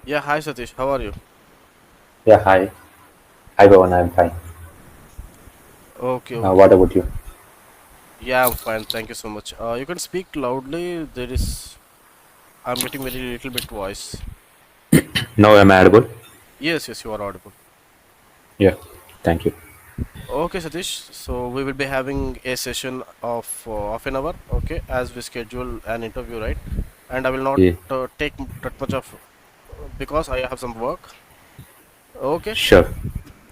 Yeah, hi Satish, how are you? Yeah, hi. Hi, Bhavan. I'm fine. Okay, okay. What about you? Yeah, I'm fine. Thank you so much. You can speak loudly. I'm getting very little bit voice. No, am I audible? Yes, yes, you are audible. Yeah. Thank you. Okay, Satish. So we will be having a session of half an hour. Okay, as we schedule an interview, right? And I will not Yeah. take that much of because I have some work. Okay. Sure.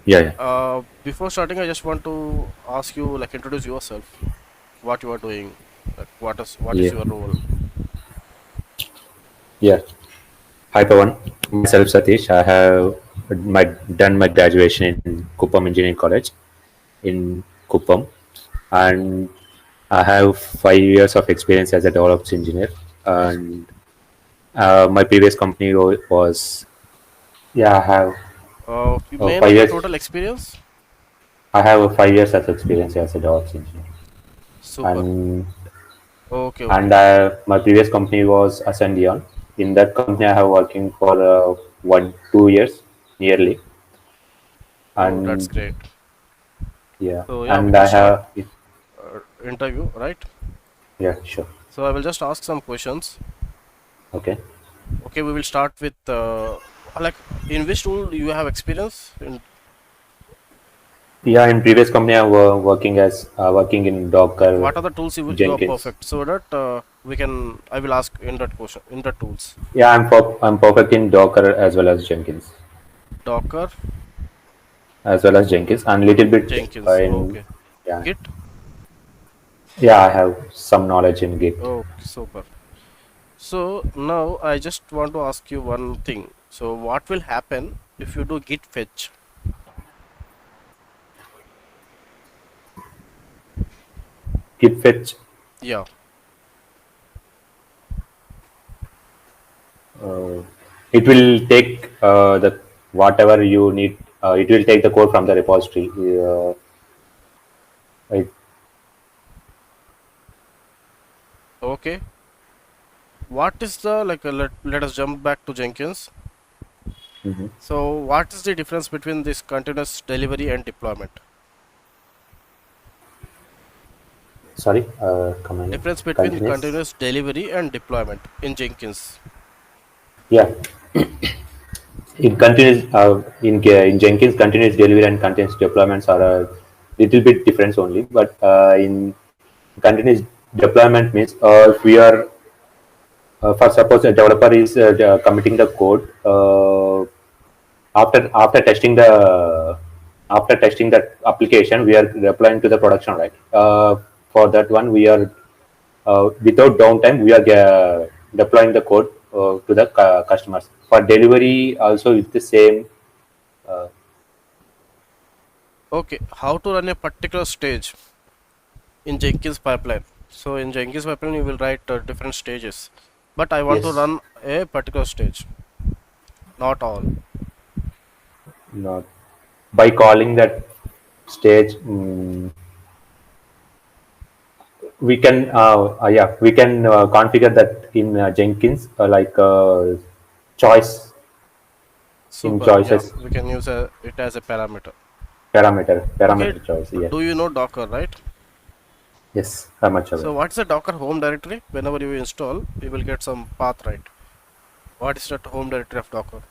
Yeah, yeah. Before starting, I just want to ask you, like, introduce yourself. What you are doing, like, what is Yeah. your role? Yeah. Hi, Bhavan. Myself, Satish. I have done my graduation in Kuppam Engineering College in Kuppam, and I have 5 years of experience as a Devops engineer. And my previous company was, yeah, I have You may know five your years. total experience. I have 5 years of experience as a Devops engineer, Super. and Okay, okay. my previous company was Ascendion. In that company, I have working for 1 2 years nearly, Oh, that's and great. yeah, So yeah, we and can I start have interview, right? yeah, sure, So I will just ask some questions. okay, Okay, we will start with like, in which tool you have experience in. yeah. In previous company, I was working in Like, Docker, what are the tools you are Jenkins. perfect, so that we can I will ask in that question in the tools. Yeah, I'm perfect in Docker as well as Jenkins, Docker, and little bit Jenkins. in Okay. yeah, Git. yeah. I have some knowledge in Git. Okay, super. So now I just want to ask you one thing. So what will happen if you do git fetch? Git fetch. Yeah. Uh, it will take the whatever you need. It will take the code from the repository. It, Okay. What is the like? Let us jump back to Jenkins. mhm. So what is the difference between this continuous delivery and deployment? Sorry, come on. Difference between Continuous. continuous delivery and deployment in Jenkins. Yeah, in continuous in Jenkins, continuous delivery and continuous deployments are a little bit different only. But in continuous deployment means if we are for suppose a developer is committing the code after testing that application, we are deploying to the production, right? For that one, we are without downtime, we are deploying the code to the customers. For delivery, also it's the same. Uh, Okay, how to run a particular stage in Jenkins pipeline? So in Jenkins pipeline, you will write different stages, but I want to yes, run a particular stage, not all. not by calling that stage. We can configure that in Jenkins, choice in Super. Yeah, choices we can use it as a parameter. Okay, parameter choice. Yeah, do you know Docker, right? yes, how much aware. So what's the Docker home directory? Whenever you install, you will get some path, right? What is that home directory of Docker?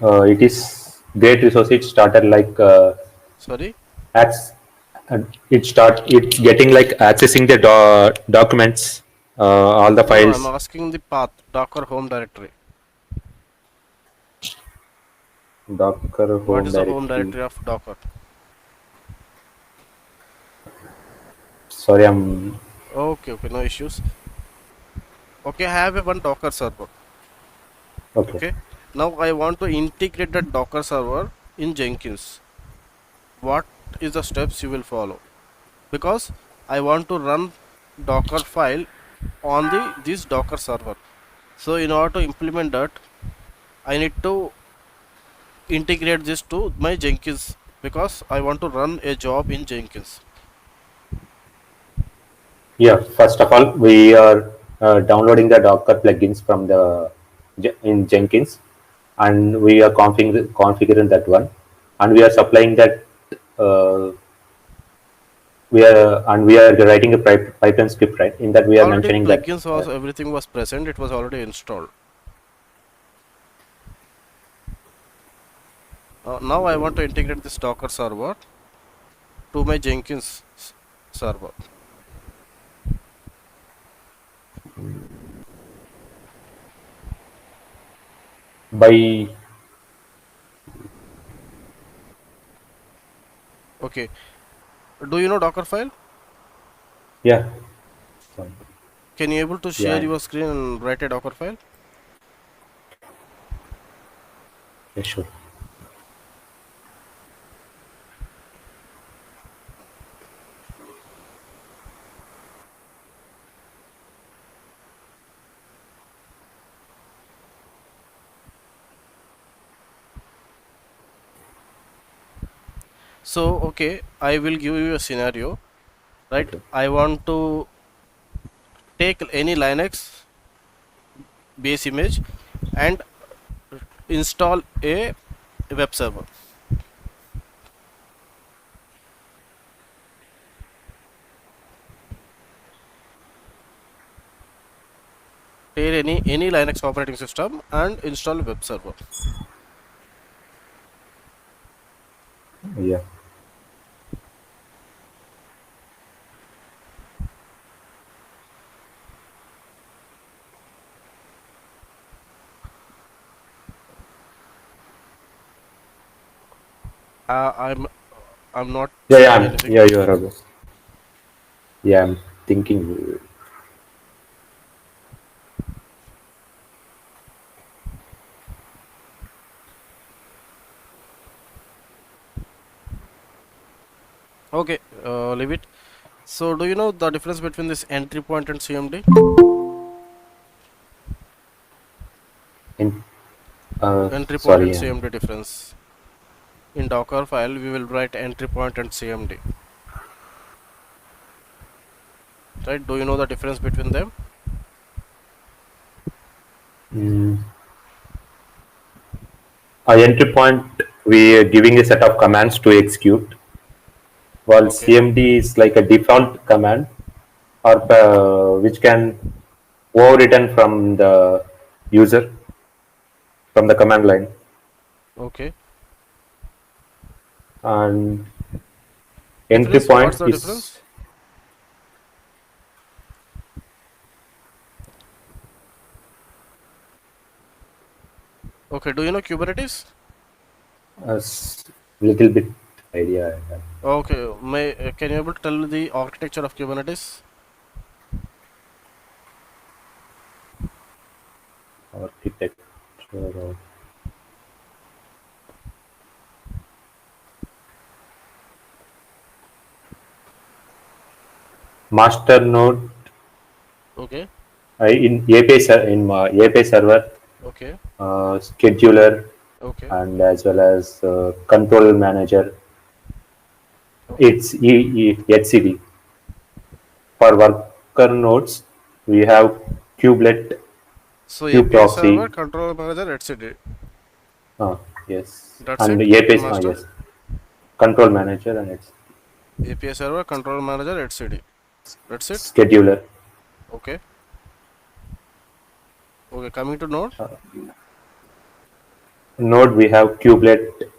Uh, it is great resource. It started like Sorry? That's it getting like accessing the documents, all the No, I'm files. asking the path, Docker home directory. Docker What home is the home directory. directory of Docker? Sorry, I'm Okay, okay, no issues. Okay, I have a one Docker server. okay. Okay, now I want to integrate that Docker server in Jenkins. What is the steps you will follow? Because I want to run Dockerfile on the this Docker server. So in order to implement that, I need to integrate this to my Jenkins because I want to run a job in Jenkins. Yeah, first of all, we are downloading the Docker plugins from the in Jenkins, and we are configuring that one, and we are supplying that. We are writing a pipeline script, right? In that, we are Already mentioning that. plugins was everything was present. It was already installed. Now I want to integrate this Docker server to my Jenkins server. By Okay. Do you know Dockerfile? Yeah, so, Can you able to share yeah, your screen and write a Dockerfile? yeah, sure. So okay, I will give you a scenario, right? Okay. I want to take any Linux base image and install a web server. Take any Linux operating system and install a web server. Yeah. Uh, I'm I'm not Yeah, yeah, seeing anything. yeah, you are right. Yeah, I'm thinking. Okay, leave it. So do you know the difference between this entry point and CMD? In Entry point and Sorry, CMD difference. In Docker file, we will write entry point and CMD. Right? Do you know the difference between them? mm, our entry point, we are giving a set of commands to execute, while Okay. CMD is like a default command, or which can overwritten from the user from the command line. Okay. And entry Difference? What's point the is difference? Okay. Do you know Kubernetes? a little bit idea I have. Okay. Can you able to tell the architecture of Kubernetes? Architecture of master node Okay. in API server, Okay. scheduler, Okay. and as well as control manager. Okay. It's HCD. For worker nodes, we have kubelet, So API server, kubeproxy. control manager, etc. Yes, That's and it. API. In master. Yes, control manager and it's API server, control manager, etc. That's it. scheduler. Okay. Okay. Coming to node. Node, we have kubelet,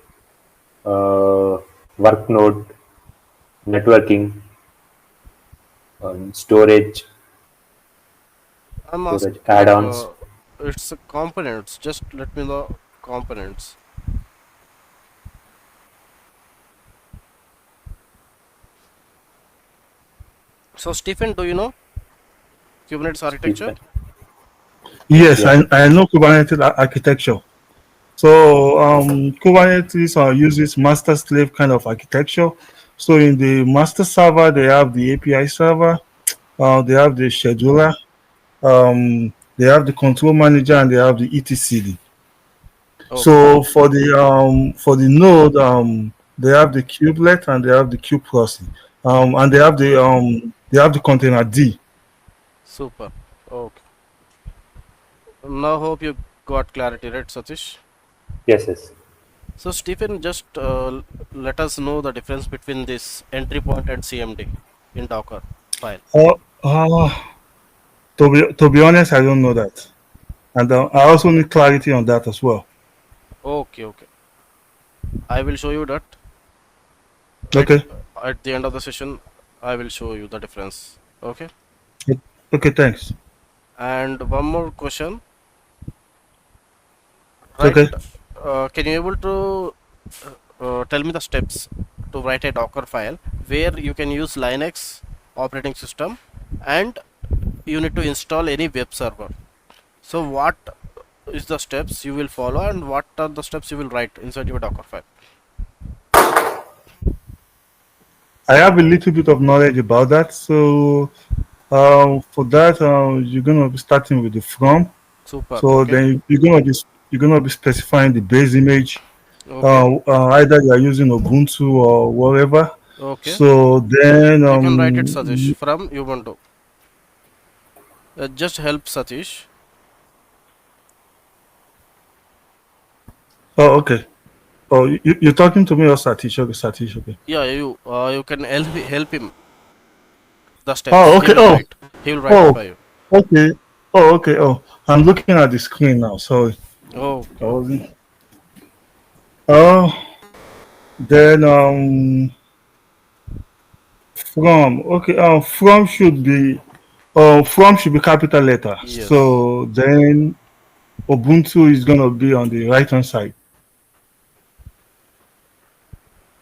uh, work node, networking, storage, I'm storage asking like add-ons. it's components. Just let me know components. So Stephen, do you know Kubernetes architecture? Stephen. Yes, Yeah. I know Kubernetes architecture. So Kubernetes uses master slave kind of architecture. So in the master server, they have the API server, they have the scheduler, they have the control manager, and they have the etcd. Okay. So for the node, they have the kubelet and they have the kube proxy, and they have the they have the container D. Super. Okay. Now hope you got clarity, right, Satish? Yes, yes. So Stephen, just let us know the difference between this entry point and CMD in Docker file. Uh, uh, to be honest, I don't know that, and I also need clarity on that as well. Okay, okay. I will show you that right Okay. at the end of the session. I will show you the difference. Okay. Okay. Thanks. And one more question, right? Okay. Can you able to tell me the steps to write a Docker file where you can use Linux operating system and you need to install any web server. So what is the steps you will follow and what are the steps you will write inside your Docker file? I have a little bit of knowledge about that. So for that, you're gonna be starting with the from. Super. So Okay. then you're gonna be specifying the base image. Okay. Either you are using Ubuntu or whatever. Okay. So then You can write it Satish from Ubuntu. Just help Satish. oh, okay. Oh, you're talking to me or Satish? Okay, Satish. Okay. Yeah, you can help him the steps. Oh, He okay. will write. He will write it Oh, for you. okay. Oh, okay. Oh, I'm looking at the screen now. Sorry. I Okay. wasn't. Oh, then from. Okay. From should be capital letter. Yes. So then Ubuntu is gonna be on the right hand side.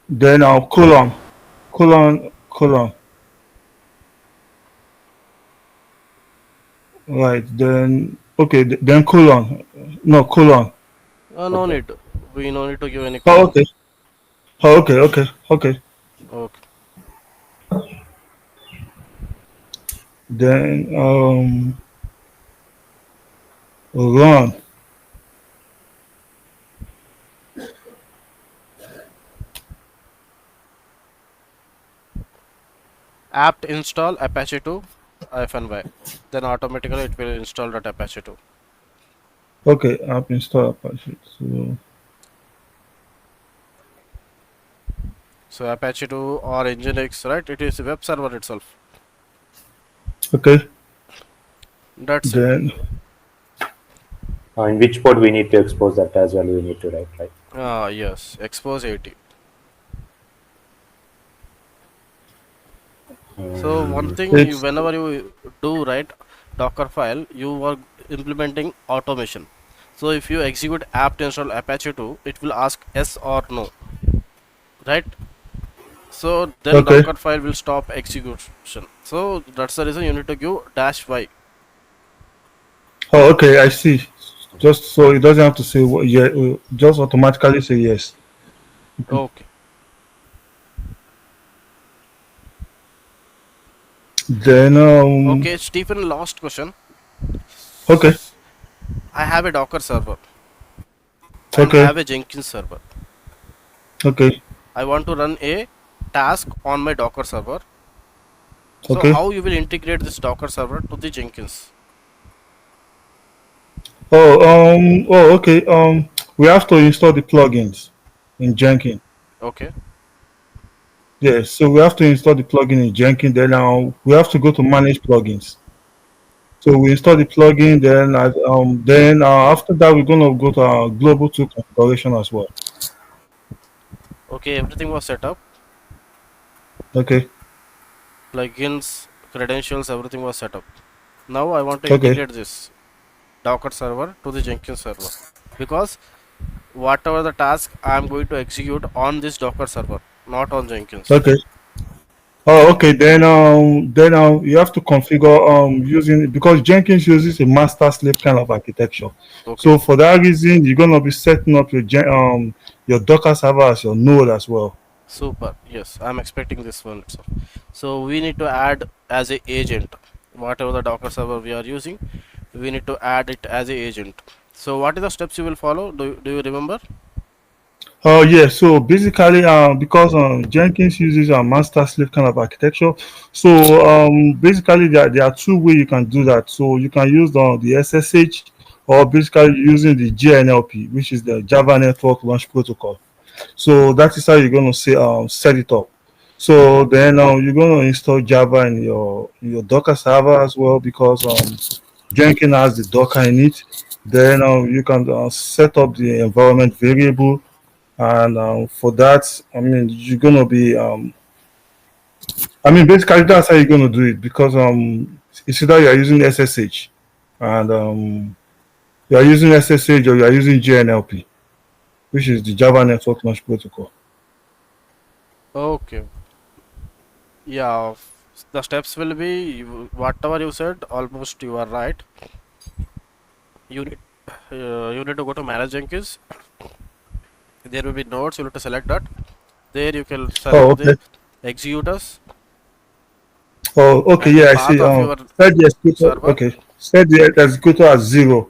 Then colon. Right. Then okay. Then colon. No colon. No Okay. need. We no need to give any Oh, column. okay. Oh, okay. Okay. Okay. Okay. Then run. Apt install Apache 2 -y. Then automatically it will install that Apache 2. Okay. App install Apache. So So Apache 2 or Nginx, right? It is a web server itself. okay. That's it. Then In which port we need to expose that as well, we need to write, right? Ah, yes. Expose 80. So one thing, it's whenever you do write Docker file, you are implementing automation. So if you execute apt install Apache 2, it will ask yes or no, right? So then okay. Docker file will stop execution. So that's the reason you need to give -y. Oh, okay. I see. Just so it doesn't have to say what, yeah. Just automatically say yes. Okay. Okay. Then Okay, Stephen, last question. okay. I have a Docker server and Okay. have a Jenkins server. Okay. I want to run a task on my Docker server. So Okay. how you will integrate this Docker server to the Jenkins? Okay. We have to install the plugins in Jenkins. Okay. Yes, so we have to install the plugin in Jenkins. Then we have to go to manage plugins. So we install the plugin. Then after that we're gonna go to our global tool configuration as well. Okay, everything was set up. Okay. Plugins, credentials, everything was set up. Now I want to Okay. integrate this Docker server to the Jenkins server because whatever the task I am going to execute on this Docker server, not on Jenkins. Okay. Oh, okay. Then you have to configure using because Jenkins uses a master slave kind of architecture. Okay, So for that reason, you're gonna be setting up your Docker server as your node as well. super. Yes, I'm expecting this one itself. So we need to add as a agent whatever the Docker server we are using. We need to add it as a agent. So what are the steps you will follow? Do you remember? Oh yeah, so basically, because Jenkins uses a master slave kind of architecture, so basically there are two ways you can do that. So you can use the SSH, or basically using the JNLP, which is the Java Network Launch Protocol. So that is how you're going to say set it up. So then you're going to install Java in your Docker server as well, because Jenkins has the Docker in it. Then you can set up the environment variable, and for that, I mean, you're gonna be I mean, basically that's how you're gonna do it, because it's either you're using SSH, and you're using SSH, or you're using JNLP, which is the Java Network Launch Protocol. Okay. Yeah, the steps will be whatever you said. Almost you are right. You need you need to go to manage Jenkins. There will be nodes. You need to select that. There you can Oh, select okay. the executors Oh, okay. and the Yeah, I path see. of your Set the executor. server. Okay, set the executor at 0.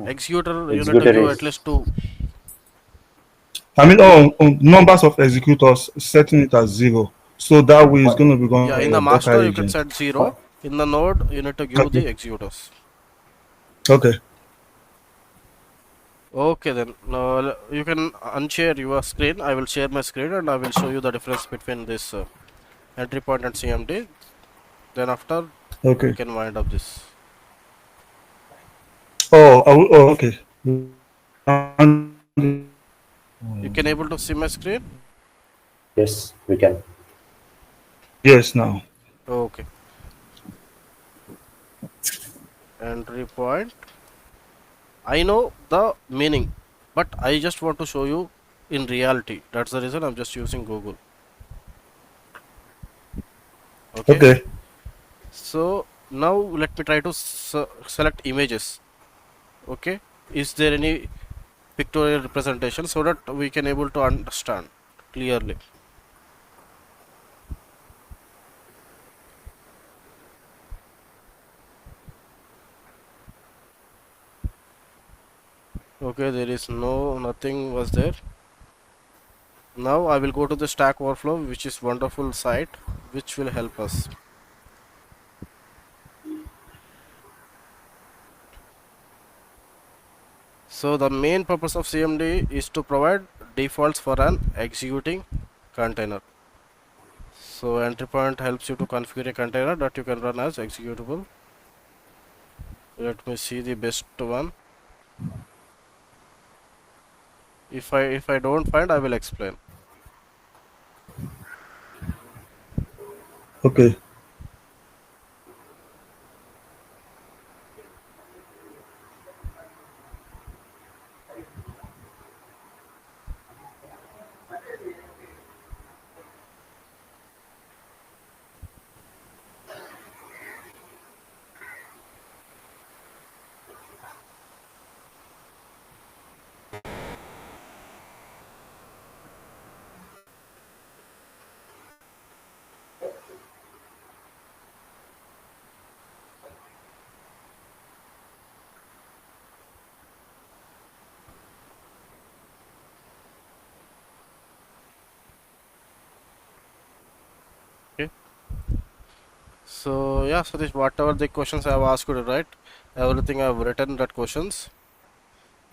Executor you need to Executor give at is least two. I mean, numbers of executors, setting it at 0. So that way it's one. going to be going Yeah, on in your the Docker master you can agent. set 0. In the node you need to give Okay. the executors. Okay. Okay then. You can unshare your screen. I will share my screen and I will show you the difference between this entry point and CMD. Then after we Okay. can wind up this. Oh, okay. You can able to see my screen. Yes, we can. Yes, now. Okay. Entry point. I know the meaning, but I just want to show you in reality. That's the reason I'm just using Google. Okay. Okay. So now let me try to select images. Okay. Is there any pictorial representation so that we can able to understand clearly? Okay, there is nothing was there. Now I will go to the Stack Overflow, which is wonderful site which will help us. So the main purpose of CMD is to provide defaults for an executing container. So entry point helps you to configure a container that you can run as executable. Let me see the best one. If I don't find, I will explain. Okay. Okay. So yeah, so this whatever the questions I have asked you to write, everything I have written that questions.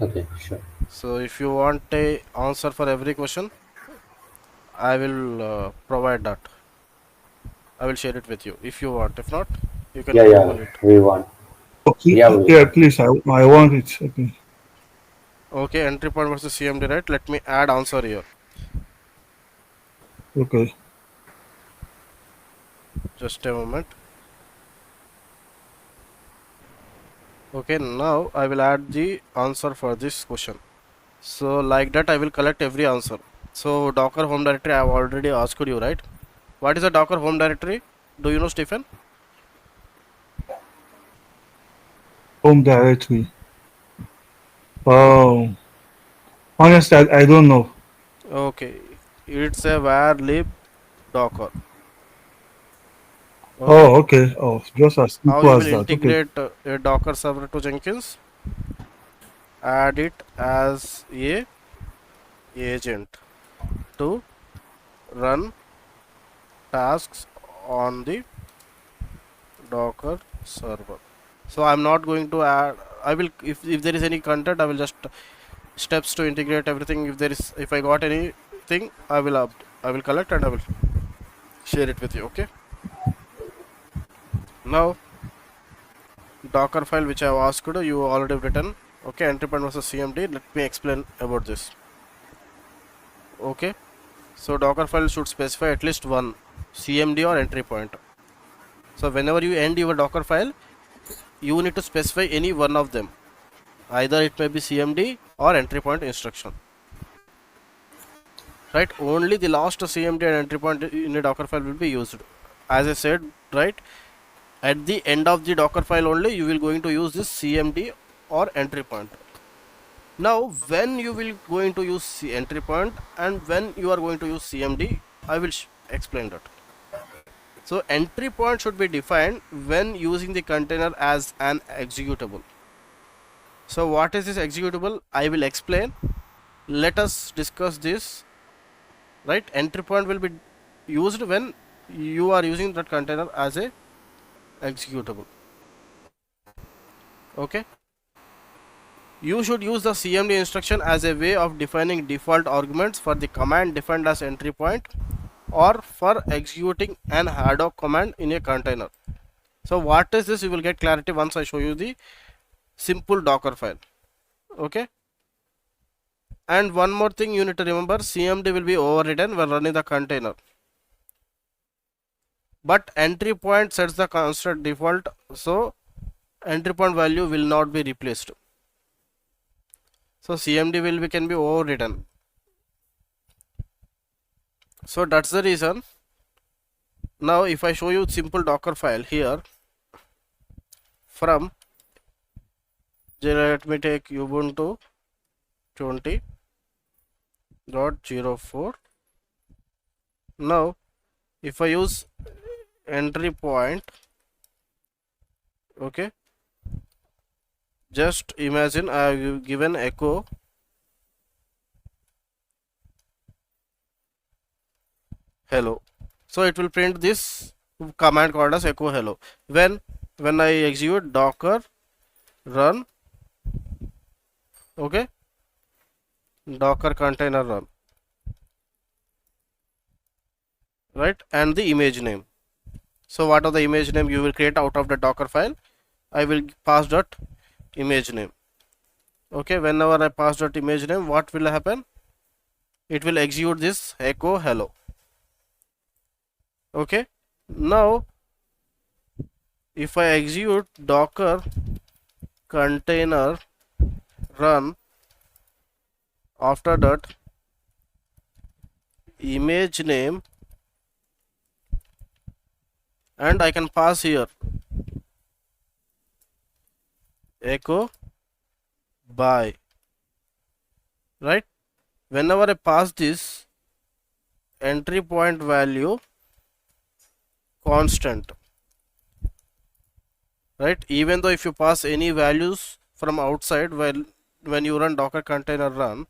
Okay, sure. So if you want a answer for every question, I will provide that. I will share it with you if you want. If not, you can Yeah, yeah, Google it. we want. Okay. Yeah, we Yeah, want. please. I want it. Okay. Okay, entry point versus CMD, right? Let me add answer here. Okay. Just a moment. Okay, now I will add the answer for this question. So like that I will collect every answer. So Docker home directory I have already asked you, right? What is a Docker home directory? Do you know, Stephen? Home directory. Oh, honestly, I don't know. Okay, it's a var lib docker. Okay, Oh, okay. Oh, just as how simple you as will that. Okay. integrate a Docker server to Jenkins? Add it as a agent to run tasks on the Docker server. So I'm not going to add, I will, if there is any content, I will just steps to integrate everything. If I got anything, I will collect and I will share it with you. Okay. Now Docker file which I have asked you already written. Okay, entry point versus CMD. Let me explain about this. Okay, so Docker file should specify at least one CMD or entry point. So whenever you end your Docker file, you need to specify any one of them. Either it may be CMD or entry point instruction. Right, only the last CMD and entry point in a Docker file will be used. As I said, right, at the end of the Docker file only you will going to use this CMD or entry point. Now when you will going to use entry point and when you are going to use CMD, I will explain that. So entry point should be defined when using the container as an executable. So what is this executable? I will explain. Let us discuss this. Right, entry point will be used when you are using that container as a executable. Okay, you should use the CMD instruction as a way of defining default arguments for the command defined as entry point or for executing an ad hoc command in a container. So what is this? You will get clarity once I show you the simple Docker file. Okay, and one more thing you need to remember, CMD will be overridden when running the container, but entry point sets the constant default, so entry point value will not be replaced. So CMD can be overridden. So that's the reason. Now if I show you simple Docker file here from, let me take Ubuntu 20.04. Now if I use entry point, okay, just imagine I have given echo hello, so it will print this command called as echo hello when I execute docker run, okay, docker container run, right, and the image name. So what are the image name you will create out of the Docker file? I will pass that image name. Okay, whenever I pass that image name, what will happen? It will execute this echo hello. Okay, now if I execute docker container run, after that image name, and I can pass here echo by, right, whenever I pass this entry point value constant, right, even though if you pass any values from outside when you run docker container run,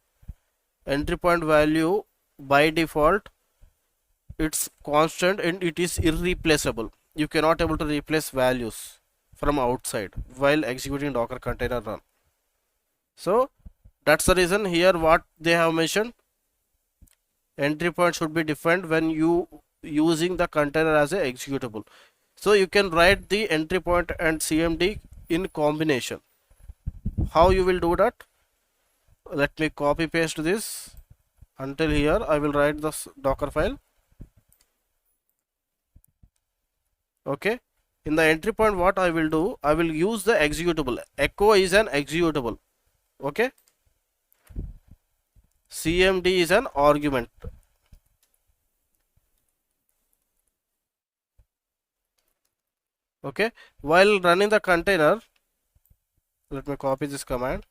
entry point value by default it's constant and it is irreplaceable. You cannot able to replace values from outside while executing docker container run. So that's the reason here what they have mentioned, entry point should be defined when you using the container as a executable. So you can write the entry point and CMD in combination. How you will do that? Let me copy paste this until here. I will write the docker file. Okay, in the entry point what I will do, I will use the executable. Echo is an executable. Okay, CMD is an argument. Okay, while running the container, let me copy this command.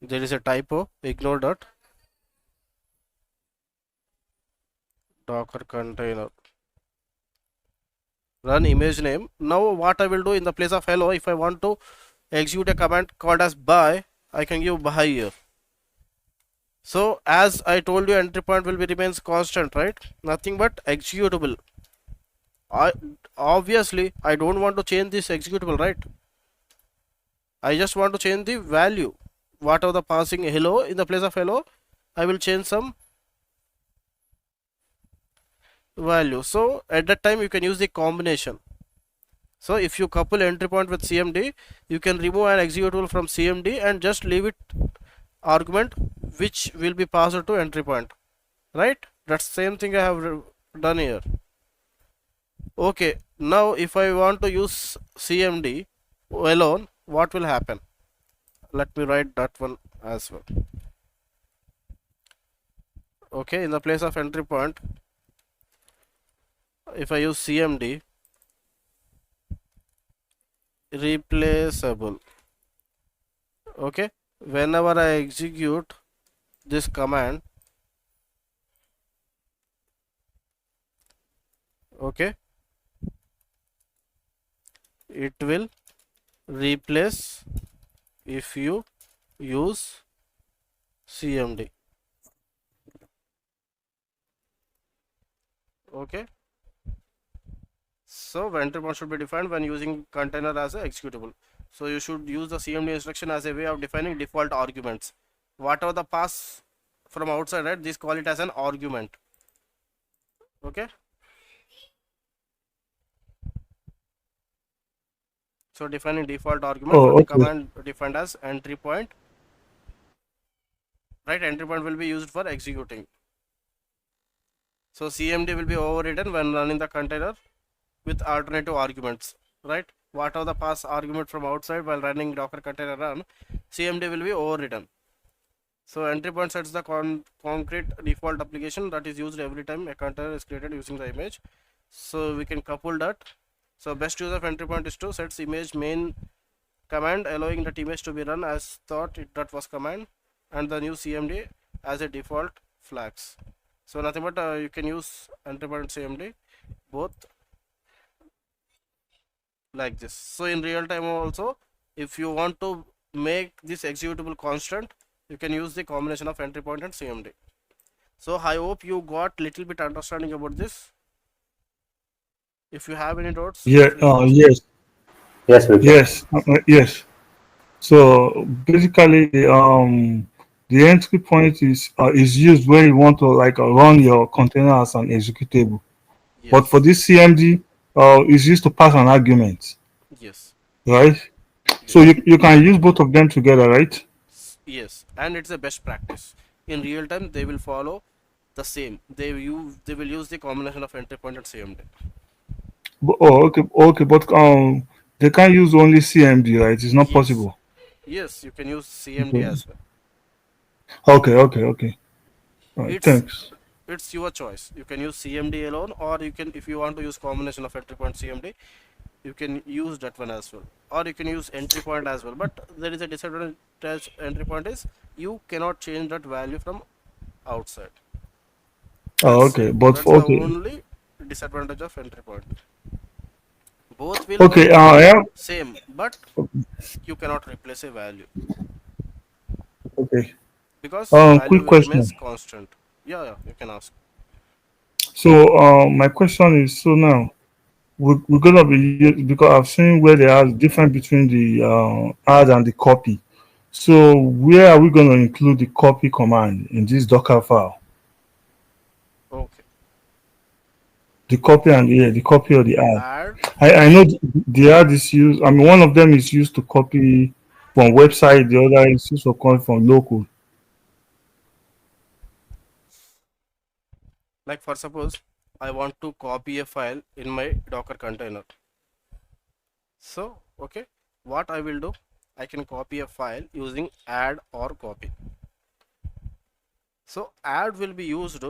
There is a typo, ignore that. Docker container run image name. Now what I will do, in the place of hello, if I want to execute a command called as by, I can give by here. So as I told you, entry point will be remains constant, right? Nothing but executable. I obviously I don't want to change this executable, right? I just want to change the value. Whatever the passing hello, in the place of hello, I will change some value. So at that time you can use the combination. So if you couple entry point with CMD, you can remove an executable from CMD and just leave it argument which will be passed to entry point, right? That's same thing I have done here. Okay, now if I want to use CMD alone, what will happen? Let me write that one as well. Okay, in the place of entry point, if I use CMD replaceable, okay, whenever I execute this command, okay, it will replace if you use CMD. Okay, so entry point should be defined when using container as a executable. So you should use the CMD instruction as a way of defining default arguments. Whatever the pass from outside, right, this call it as an argument. Okay, so defining default argument for Oh, the okay. command defined as entry point, right? Entry point will be used for executing. So CMD will be overridden when running the container with alternative arguments, right? Whatever the pass argument from outside while running Docker container run, CMD will be overridden. So entry point sets the concrete default application that is used every time a container is created using the image. So we can couple that. So best use of entry point is to set image main command allowing that image to be run as thought that was command, and the new CMD as a default flags. So nothing but you can use entry point CMD both like this. So in real time also, if you want to make this executable constant, you can use the combination of entry point and CMD. So I hope you got little bit understanding about this. If you have any doubts, feel Yeah. free to ask. Yes. Yes, we can. Yes. Yes. So basically, the entry point is used when you want to like run your container as an executable. But for Yes, this CMD, is used to pass an argument, yes, right? So yes, you can use both of them together, right? yes, and it's a best practice. In real time, they will follow the same. They will use the combination of entry point and CMD. Oh, okay, okay, but they can't use only CMD, right? It's not Yes, possible. yes, you can use CMD Okay, as well. okay, okay, okay. All right, It's thanks. it's your choice. You can use CMD alone, or you can, if you want to use combination of entry point CMD, you can use that one as well, or you can use entry point as well. But there is a disadvantage. Entry point is you cannot change that value from outside. Oh, That's okay, but that's the okay, only disadvantage of entry point. Both will okay. work Yeah, same, but you cannot replace a value okay. because value Quick will remains question. constant. Yeah, yeah, you can ask. So, my question is, so now we're gonna be because I've seen where there are difference between the add and the copy. So, where are we gonna include the copy command in this Docker file? Okay, The copy and yeah, the copy or the add. add. I know the add is used. I mean, one of them is used to copy from website. The other is used to copy from local. Like for suppose I want to copy a file in my Docker container. So okay, what I will do, I can copy a file using add or copy. So add will be used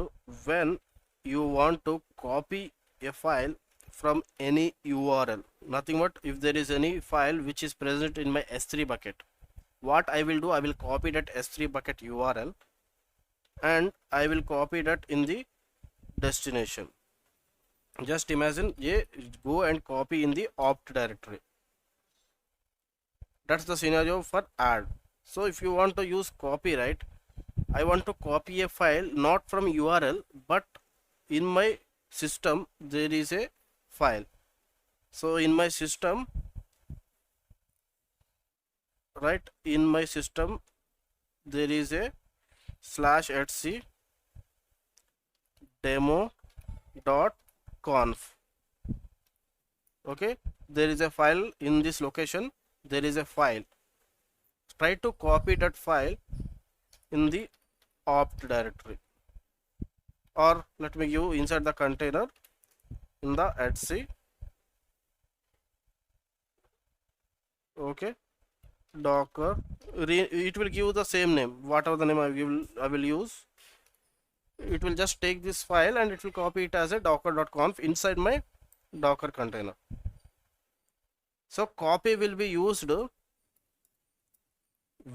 when you want to copy a file from any URL. Nothing but if there is any file which is present in my S3 bucket, what I will do, I will copy that S3 bucket URL and I will copy that in the destination. Just imagine, yeah, go and copy in the opt directory. That's the scenario for add. So if you want to use copyright, I want to copy a file not from URL, but in my system there is a file. So in my system, right, in my system there is a /etc demo dot conf. Okay, there is a file in this location. There is a file. Try to copy that file in the opt directory, or let me give inside the container in the etc. Okay, docker. It will give the same name, whatever the name I will use. It will just take this file and it will copy it as a docker.conf inside my docker container. So copy will be used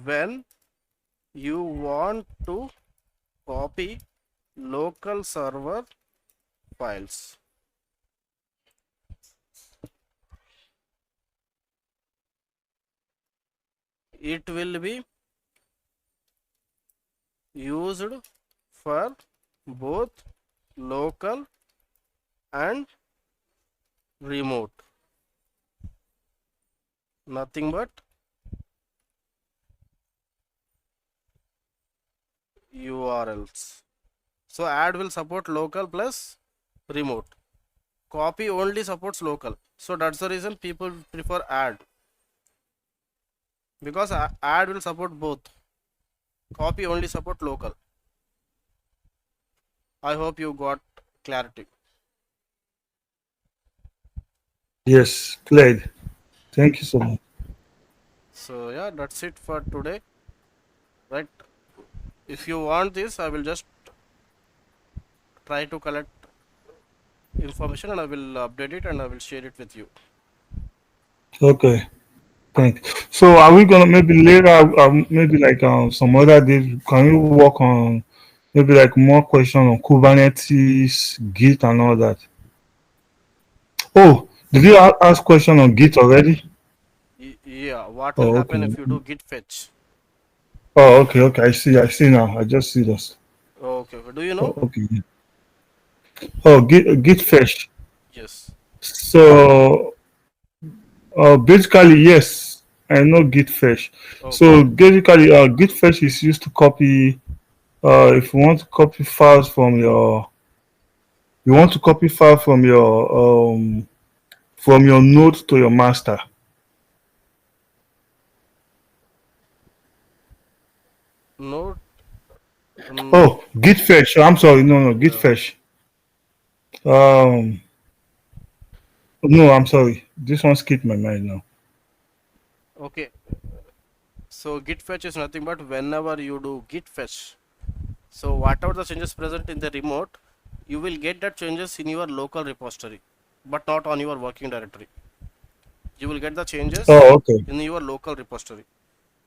when you want to copy local server files. It will be used for both local and remote. Nothing but URLs. So add will support local plus remote. Copy only supports local. So that's the reason people prefer add, because add will support both. Copy only support local. I hope you got clarity. Yes, played. Thank you so much. So yeah, that's it for today. Right? If you want this, I will just try to collect information and I will update it and I will share it with you. Okay, thanks. So are we gonna maybe later, maybe like some other days, can we work on maybe like more question on Kubernetes, Git, and all that? Oh, did you ask question on Git already? Yeah, what will Oh, happen okay. if you do git fetch? Oh, okay, okay. I see now. I just see this. Okay, okay. Do you Oh, know? okay. Oh, Git fetch. Yes. So, basically, yes, I know Git fetch. Okay. So basically, Git fetch is used to copy. If you want to copy files from you want to copy file from your node to your master. No, no. Oh, Git fetch. I'm sorry. No, no, Git Yeah. fetch. Um, no, I'm sorry. This one skipped my mind now. Okay. So git fetch is nothing but whenever you do git fetch. So whatever the changes present in the remote, you will get that changes in your local repository, but not on your working directory. You will get the changes Oh, okay. in your local repository.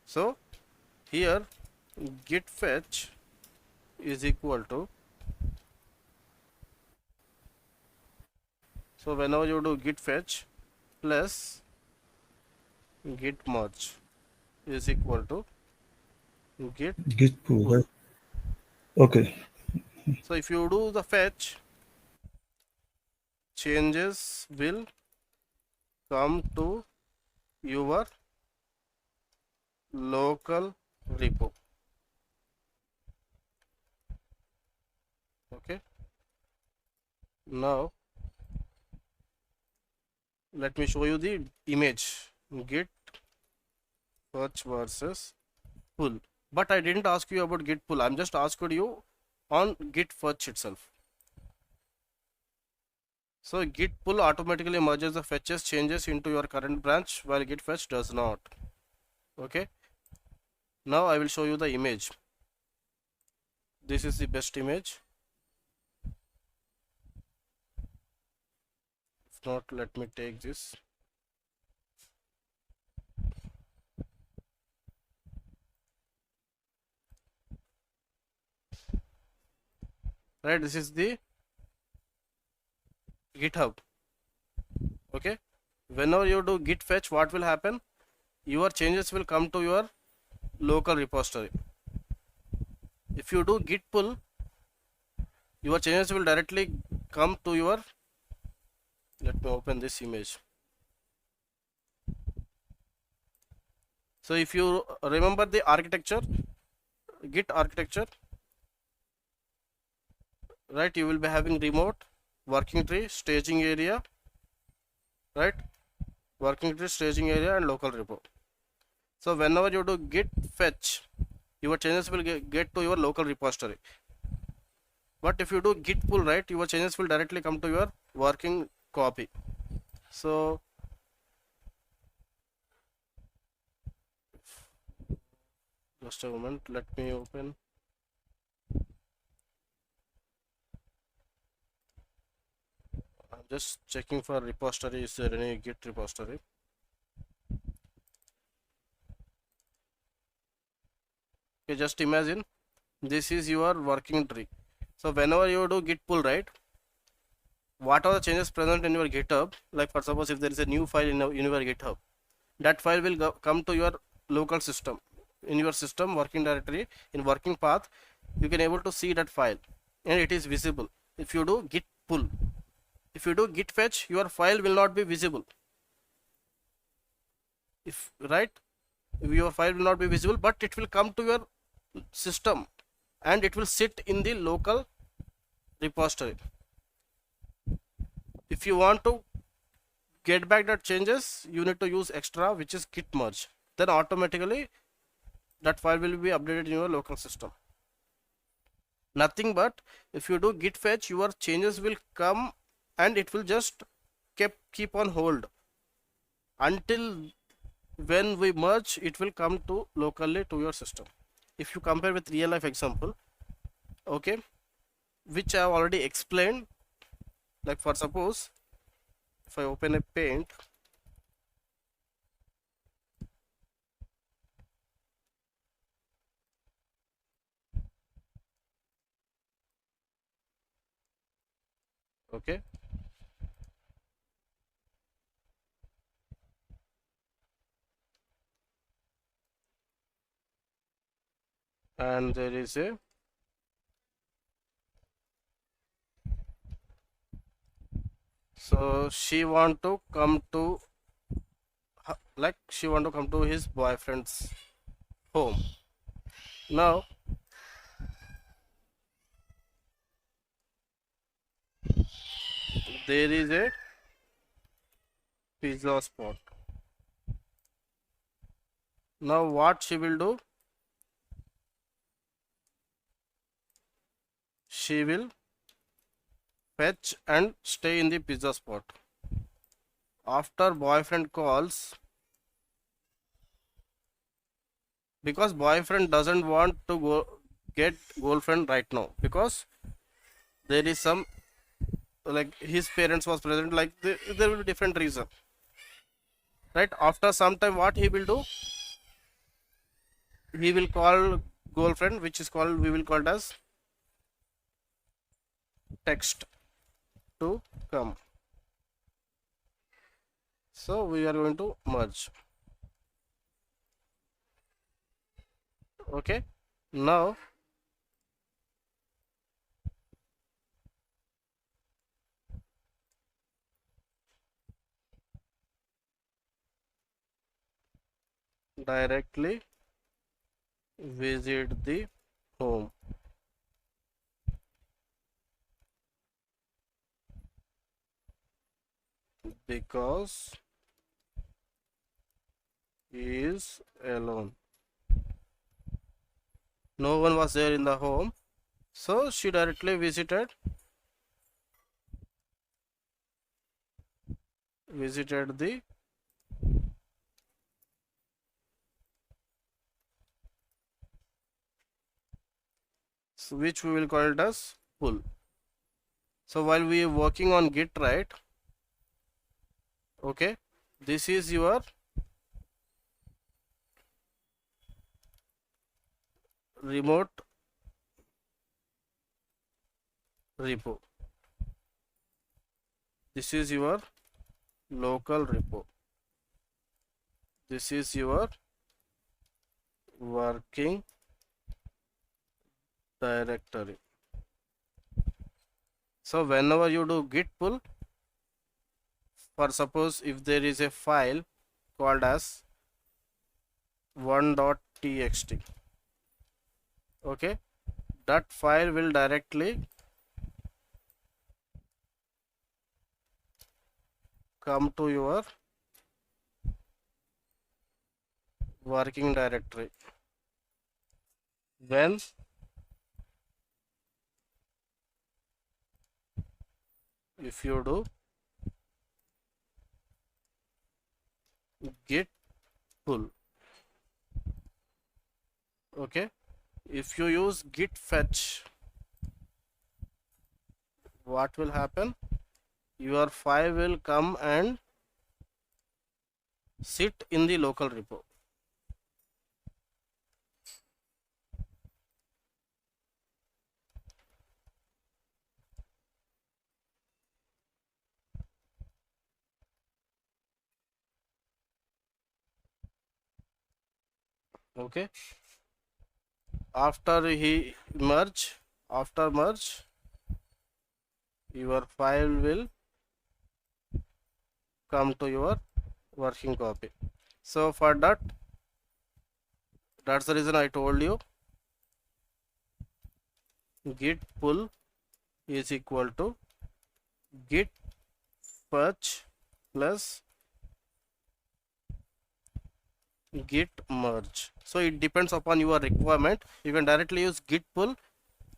So here git fetch is equal to, so whenever you do git fetch plus git merge is equal to git Git pull. pull. Right? Okay. So if you do the fetch, changes will come to your local repo. Okay, now let me show you the image. Git fetch versus pull, but I didn't ask you about git pull. I'm just asked you on git fetch itself. So git pull automatically merges the fetches changes into your current branch, while git fetch does not. Okay, now I will show you the image. This is the best image. If not, let me take this. Right, this is the GitHub. Okay, whenever you do git fetch, what will happen? Your changes will come to your local repository. If you do git pull, your changes will directly come to your, let me open this image. So if you remember the architecture, git architecture, right, you will be having remote, working tree, staging area, right, working tree, staging area, and local repo. So whenever you do git fetch, your changes will get to your local repository. But if you do git pull, right, your changes will directly come to your working copy. So just a moment, let me open. I'm just checking for repository. Is there any git repository? Okay, just imagine this is your working tree. So whenever you do git pull, right, what are the changes present in your GitHub? Like for suppose if there is a new file in your GitHub, that file will come to your local system. In your system working directory, in working path, you can able to see that file, and it is visible. If you do git pull, if you do git fetch, your file will not be visible. If right, your file will not be visible, but it will come to your system, and it will sit in the local repository. If you want to get back that changes, you need to use extra, which is git merge. Then automatically that file will be updated in your local system. Nothing but if you do git fetch, your changes will come and it will just keep on hold until when we merge, it will come to locally to your system. If you compare with real life example, okay, which I have already explained, like for suppose if I open a paint, okay, and there is a, so she want to come to, like she want to come to his boyfriend's home. Now there is a pizza spot. Now what she will do, she will fetch and stay in the pizza spot. After boyfriend calls, because boyfriend doesn't want to go get girlfriend right now, because there is some, like his parents was present, like there will be different reason, right? After some time, what he will do, he will call girlfriend, which is called, we will call it as text to come. So we are going to merge. Okay, now directly visit the home. Because he is alone, no one was there in the home, so she directly visited the, so which we will call it as pull. So while we are working on git, right, okay, this is your remote repo, this is your local repo, this is your working directory. So whenever you do git pull, for suppose if there is a file called as 1.txt, okay, that file will directly come to your working directory. When if you do git pull, okay, if you use git fetch, what will happen? Your file will come and sit in the local repo. Okay, after merge, your file will come to your working copy. So for that's the reason I told you git pull is equal to git fetch plus git merge. So it depends upon your requirement. You can directly use git pull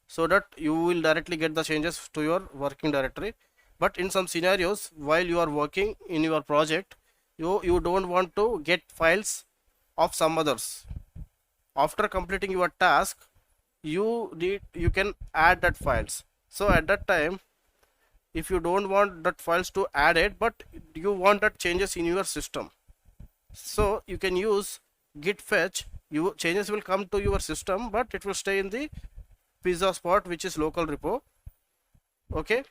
so that you will directly get the changes to your working directory. But in some scenarios, while you are working in your project, you don't want to get files of some others. After completing your task, you can add that files. So at that time, if you don't want that files to add it, but you want that changes in your system, so you can use git fetch. You changes will come to your system, but it will stay in the pizza spot, which is local repo. Okay,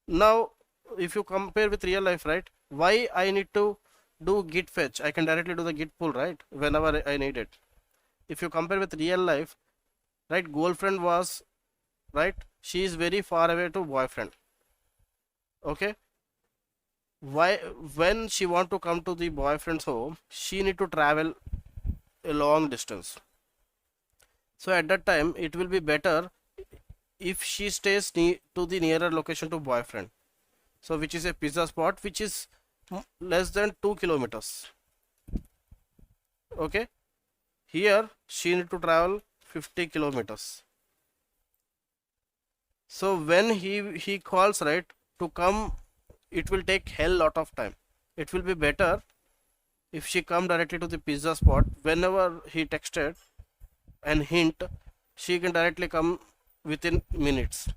now if you compare with real life, right, why I need to do git fetch? I can directly do the git pull, right, whenever I need it. If you compare with real life, right, girlfriend was, right, she is very far away to boyfriend. Okay, why when she want to come to the boyfriend's home, she need to travel a long distance. So at that time it will be better if she stays to the nearer location to boyfriend, so which is a pizza spot which is less than 2 kilometers. Okay, here she need to travel 50 kilometers. So when he calls, right, to come, it will take hell lot of time. It will be better if she come directly to the pizza spot. Whenever he texted and hint, she can directly come within minutes.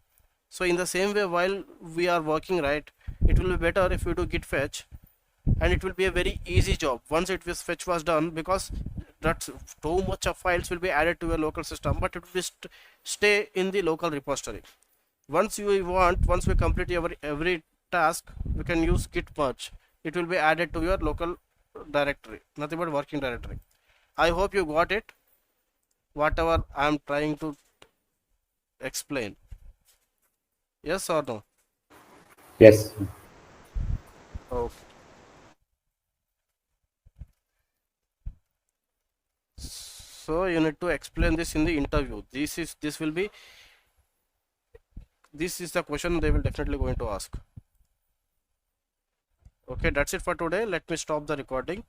So in the same way, while we are working, right, it will be better if we do git fetch, and it will be a very easy job once it was fetch was done, because that's too much of files will be added to your local system, but it will stay in the local repository. Once we complete every task, we can use git merge. It will be added to your local directory, nothing but working directory. I hope you got it, whatever I am trying to explain. Yes or no? Yes. Okay. So you need to explain this in the interview. This is the question they will definitely going to ask. Okay, that's it for today. Let me stop the recording.